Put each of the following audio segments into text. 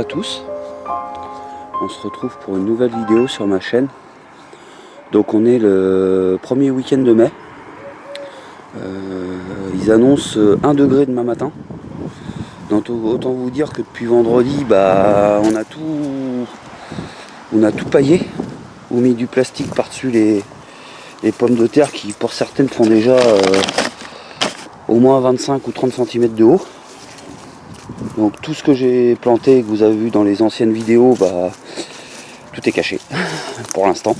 tous, on se retrouve pour une nouvelle vidéo sur ma chaîne. Donc on est le premier week-end de mai. Ils annoncent 1 degré demain matin. Donc autant vous dire que depuis vendredi, on a tout paillé ou mis du plastique par-dessus les pommes de terre qui pour certaines font déjà au moins 25 ou 30 cm de haut. Donc tout ce que j'ai planté, que vous avez vu dans les anciennes vidéos, tout est caché pour l'instant,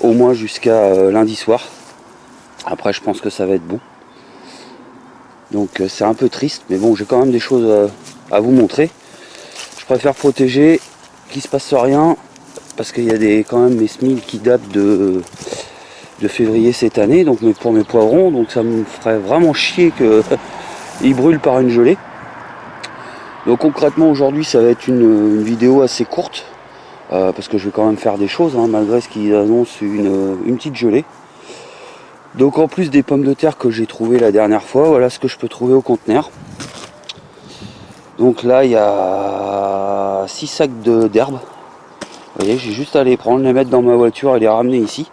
au moins jusqu'à lundi soir. Après je pense que ça va être bon. Donc c'est un peu triste, mais bon, j'ai quand même des choses à vous montrer. Je préfère protéger, qu'il se passe rien, parce qu'il y a quand même mes semis qui datent de février cette année, donc pour mes poivrons, donc ça me ferait vraiment chier qu'ils brûlent par une gelée. Donc concrètement aujourd'hui ça va être une vidéo assez courte, parce que je vais quand même faire des choses, malgré ce qu'ils annoncent une petite gelée. Donc en plus des pommes de terre que j'ai trouvées la dernière fois, voilà ce que je peux trouver au conteneur. Donc là il y a 6 sacs d'herbes. Vous voyez, j'ai juste à les prendre, les mettre dans ma voiture et les ramener ici.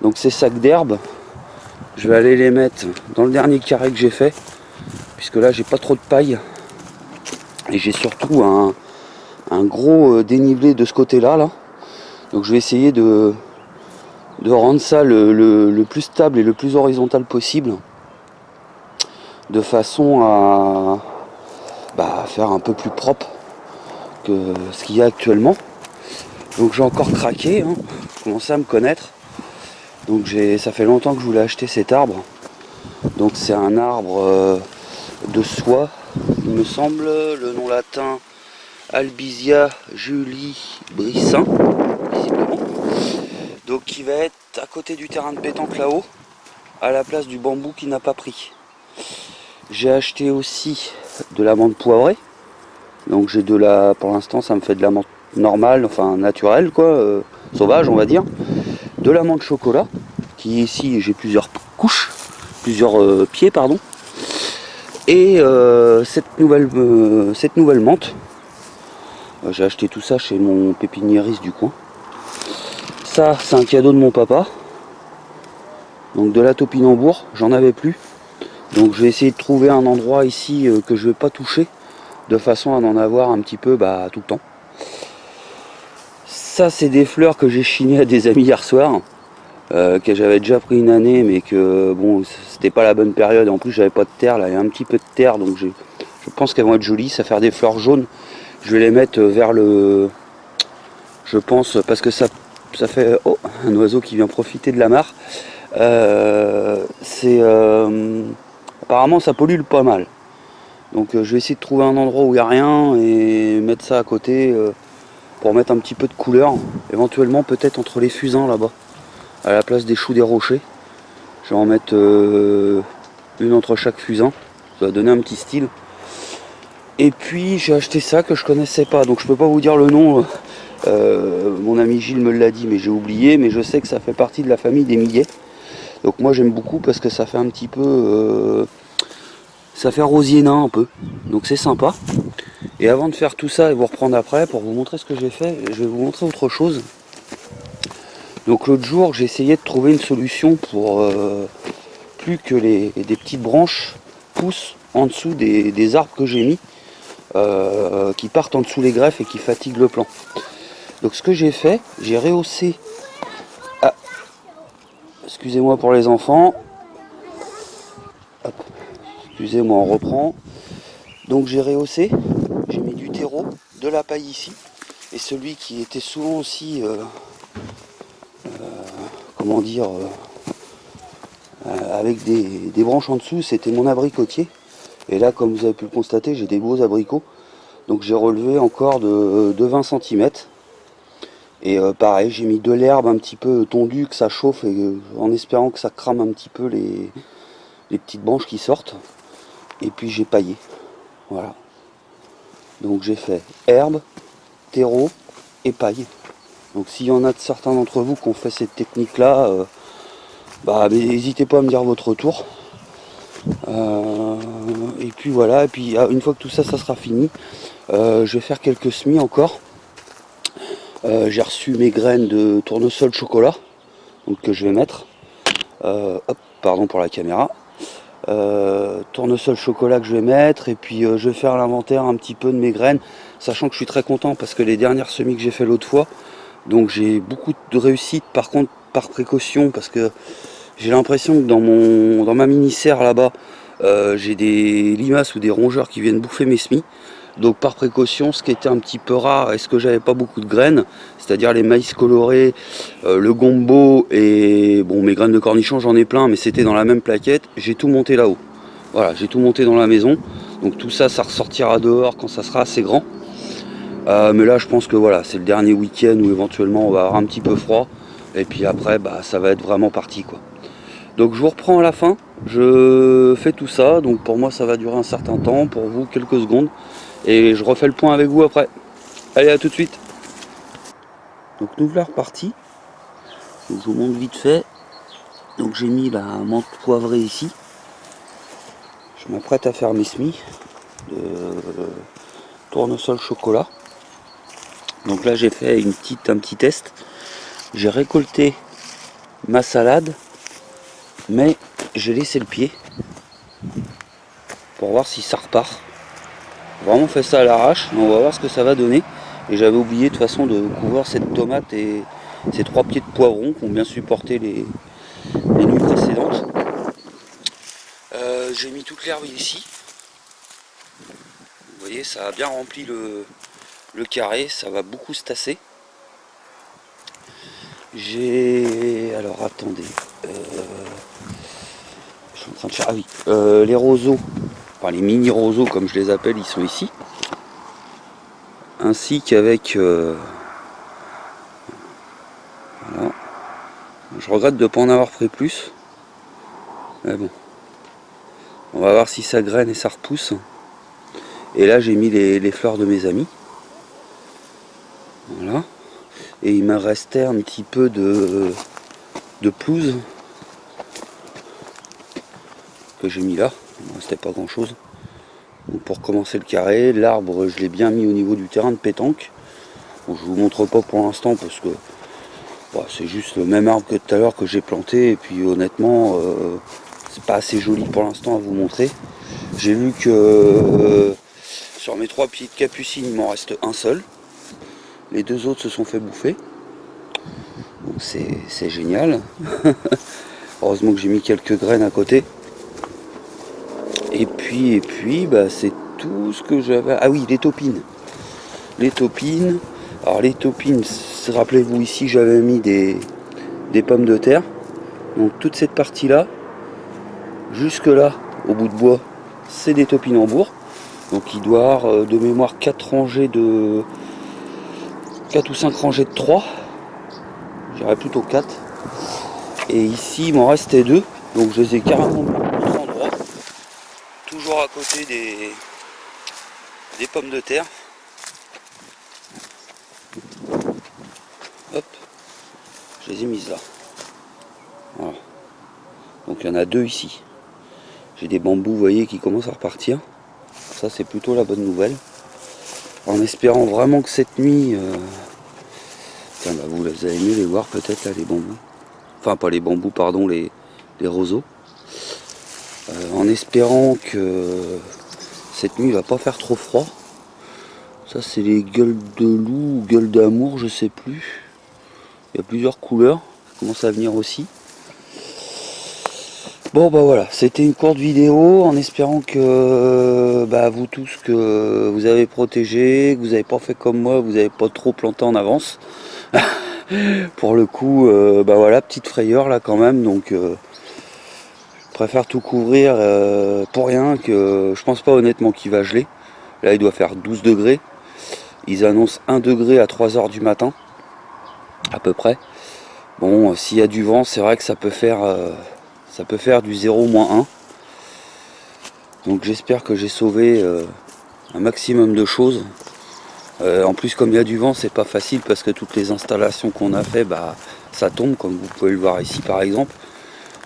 Donc ces sacs d'herbes, je vais aller les mettre dans le dernier carré que j'ai fait, puisque là j'ai pas trop de paille. Et j'ai surtout un gros dénivelé de ce côté-là. Donc je vais essayer de rendre ça le plus stable et le plus horizontal possible, de façon à faire un peu plus propre que ce qu'il y a actuellement. Donc j'ai encore craqué, je commence à me connaître. Donc ça fait longtemps que je voulais acheter cet arbre. Donc c'est un arbre de soie, il me semble, le nom latin Albizia julibrissin, visiblement. Donc qui va être à côté du terrain de pétanque là-haut, à la place du bambou qui n'a pas pris. J'ai acheté aussi de la menthe poivrée. Donc j'ai pour l'instant ça me fait de la menthe normale, enfin naturelle sauvage on va dire. De la menthe chocolat, qui ici j'ai plusieurs couches, plusieurs pieds pardon. Et cette nouvelle menthe, j'ai acheté tout ça chez mon pépiniériste du coin. Ça c'est un cadeau de mon papa. Donc de la topinambour, j'en avais plus. Donc je vais essayer de trouver un endroit ici que je ne vais pas toucher, de façon à en avoir un petit peu tout le temps. Ça c'est des fleurs que j'ai chinées à des amis hier soir, que j'avais déjà pris une année, mais que bon, c'était pas la bonne période. En plus j'avais pas de terre, là il y a un petit peu de terre, donc je pense qu'elles vont être jolies. Ça va faire des fleurs jaunes. Je vais les mettre vers le... Je pense, parce que ça fait... Oh, un oiseau qui vient profiter de la mare. Apparemment ça pollue pas mal. Donc je vais essayer de trouver un endroit où il n'y a rien et mettre ça à côté pour mettre un petit peu de couleur. Éventuellement peut-être entre les fusains là-bas, à la place des choux des rochers. Je vais en mettre une entre chaque fusain. Ça va donner un petit style. Et puis j'ai acheté ça que je connaissais pas, donc je peux pas vous dire le nom. Mon ami Gilles me l'a dit mais j'ai oublié, mais je sais que ça fait partie de la famille des millet. Donc moi j'aime beaucoup parce que ça fait un petit peu... ça fait rosier nain un peu. Donc c'est sympa. Et avant de faire tout ça et vous reprendre après, pour vous montrer ce que j'ai fait, je vais vous montrer autre chose. Donc l'autre jour j'ai essayé de trouver une solution pour plus que des petites branches poussent en dessous des arbres que j'ai mis, qui partent en dessous les greffes et qui fatiguent le plant. Donc ce que j'ai fait, j'ai rehaussé... Ah, excusez-moi pour les enfants. Hop. Excusez-moi, on reprend. Donc j'ai rehaussé, j'ai mis du terreau, de la paille ici, et celui qui était souvent aussi, avec des branches en dessous, c'était mon abricotier. Et là, comme vous avez pu le constater, j'ai des beaux abricots. Donc j'ai relevé encore de 20 cm. Et pareil, j'ai mis de l'herbe un petit peu tondue, que ça chauffe, et en espérant que ça crame un petit peu les petites branches qui sortent. Et puis j'ai paillé. Voilà. Donc j'ai fait herbe, terreau et paille. Donc s'il y en a de certains d'entre vous qui ont fait cette technique là, n'hésitez pas à me dire votre retour. Et puis voilà, et puis une fois que tout ça sera fini, Je vais faire quelques semis encore. J'ai reçu mes graines de tournesol chocolat, donc que je vais mettre. Hop, pardon pour la caméra. Tournesol chocolat que je vais mettre, et puis je vais faire l'inventaire un petit peu de mes graines, sachant que je suis très content parce que les dernières semis que j'ai fait l'autre fois, donc j'ai beaucoup de réussite. Par contre, par précaution, parce que j'ai l'impression que dans ma mini-serre là-bas, j'ai des limaces ou des rongeurs qui viennent bouffer mes semis. Donc par précaution, ce qui était un petit peu rare, est-ce que j'avais pas beaucoup de graines, c'est-à-dire les maïs colorés, le gombo et bon, mes graines de cornichons, j'en ai plein, mais c'était dans la même plaquette. J'ai tout monté là-haut. Voilà, j'ai tout monté dans la maison. Donc tout ça, ça ressortira dehors quand ça sera assez grand. Mais là, je pense que voilà, c'est le dernier week-end où éventuellement on va avoir un petit peu froid. Et puis après, bah, ça va être vraiment parti, quoi. Donc je vous reprends à la fin. Je fais tout ça. Donc pour moi, ça va durer un certain temps. Pour vous, quelques secondes. Et je refais le point avec vous après. Allez, à tout de suite. Donc nous voilà repartis. Donc, je vous montre vite fait. Donc j'ai mis la menthe poivrée ici. Je m'apprête à faire mes semis de tournesol chocolat. Donc là j'ai fait un petit test. J'ai récolté ma salade, mais j'ai laissé le pied pour voir si ça repart. Vraiment fait ça à l'arrache, on va voir ce que ça va donner. Et j'avais oublié de toute façon de couvrir cette tomate et ces 3 pieds de poivron qui ont bien supporté les nuits précédentes. J'ai mis toute l'herbe ici. Vous voyez, ça a bien rempli le carré, ça va beaucoup se tasser. Alors attendez. Je suis en train de faire. Ah oui, les roseaux, enfin les mini roseaux comme je les appelle, ils sont ici. Ainsi qu'avec voilà. Je regrette de ne pas en avoir pris plus. Mais bon. On va voir si ça graine et ça repousse. Et là j'ai mis les fleurs de mes amis. Voilà. Et il me restait un petit peu de pelouse que j'ai mis là. Il ne restait pas grand chose. Donc pour commencer le carré, l'arbre je l'ai bien mis au niveau du terrain de pétanque. Bon, je vous montre pas pour l'instant parce que bah, c'est juste le même arbre que tout à l'heure que j'ai planté. Et puis honnêtement, c'est pas assez joli pour l'instant à vous montrer. J'ai vu que sur mes 3 pieds de capucine, il m'en reste un seul. Les 2 autres se sont fait bouffer. Donc c'est génial. Heureusement que j'ai mis quelques graines à côté. Et puis bah, c'est tout ce que j'avais. Ah oui, les taupines. Les taupines. Alors les taupines, rappelez-vous ici j'avais mis des pommes de terre. Donc toute cette partie là, jusque là, au bout de bois, c'est des topinambours. Donc il doit avoir de mémoire 4 ou 5 rangées de 3. J'irais plutôt 4. Et ici il m'en restait 2. Donc je les ai carrément mis à l'autre endroit. Toujours à côté des pommes de terre. Hop. Je les ai mises là. Voilà. Donc il y en a 2 ici. J'ai des bambous, vous voyez, qui commencent à repartir. Ça c'est plutôt la bonne nouvelle. En espérant vraiment que cette nuit... Tiens, bah, vous allez mieux les voir peut-être là, les bambous. Enfin pas les bambous, pardon, les roseaux. En espérant que cette nuit il va pas faire trop froid. Ça c'est les gueules de loup ou gueules d'amour, je sais plus. Il y a plusieurs couleurs, ça commence à venir aussi. Bon bah voilà, c'était une courte vidéo en espérant que bah, vous tous que vous avez protégé, que vous n'avez pas fait comme moi, vous n'avez pas trop planté en avance. Pour le coup, bah voilà, petite frayeur là quand même, donc je préfère tout couvrir pour rien, que je pense pas honnêtement qu'il va geler. Là il doit faire 12 degrés. Ils annoncent 1 degré à 3 h du matin, à peu près. Bon, s'il y a du vent, c'est vrai que ça peut faire du 0-1. Donc j'espère que j'ai sauvé un maximum de choses. En plus, comme il y a du vent, c'est pas facile parce que toutes les installations qu'on a fait, bah, ça tombe, comme vous pouvez le voir ici par exemple.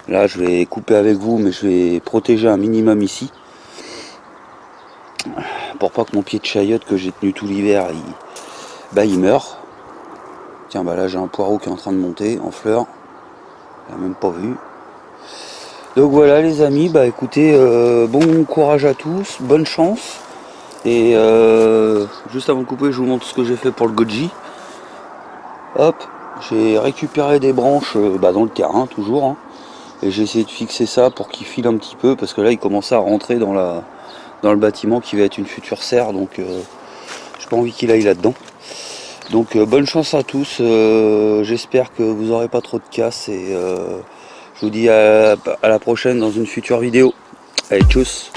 Là, je vais couper avec vous, mais je vais protéger un minimum ici. pour pas que mon pied de chayotte que j'ai tenu tout l'hiver, il meurt. Tiens, bah là j'ai un poireau qui est en train de monter en fleurs. Il n'a même pas vu. Donc voilà les amis, bah écoutez, bon courage à tous, bonne chance. Et juste avant de couper, je vous montre ce que j'ai fait pour le goji. Hop, j'ai récupéré des branches dans le terrain toujours. Hein, et j'ai essayé de fixer ça pour qu'il file un petit peu, parce que là il commençait à rentrer dans le bâtiment qui va être une future serre. Donc j'ai pas envie qu'il aille là-dedans. Donc bonne chance à tous, j'espère que vous n'aurez pas trop de casse et je vous dis à la prochaine dans une future vidéo. Allez, tchuss.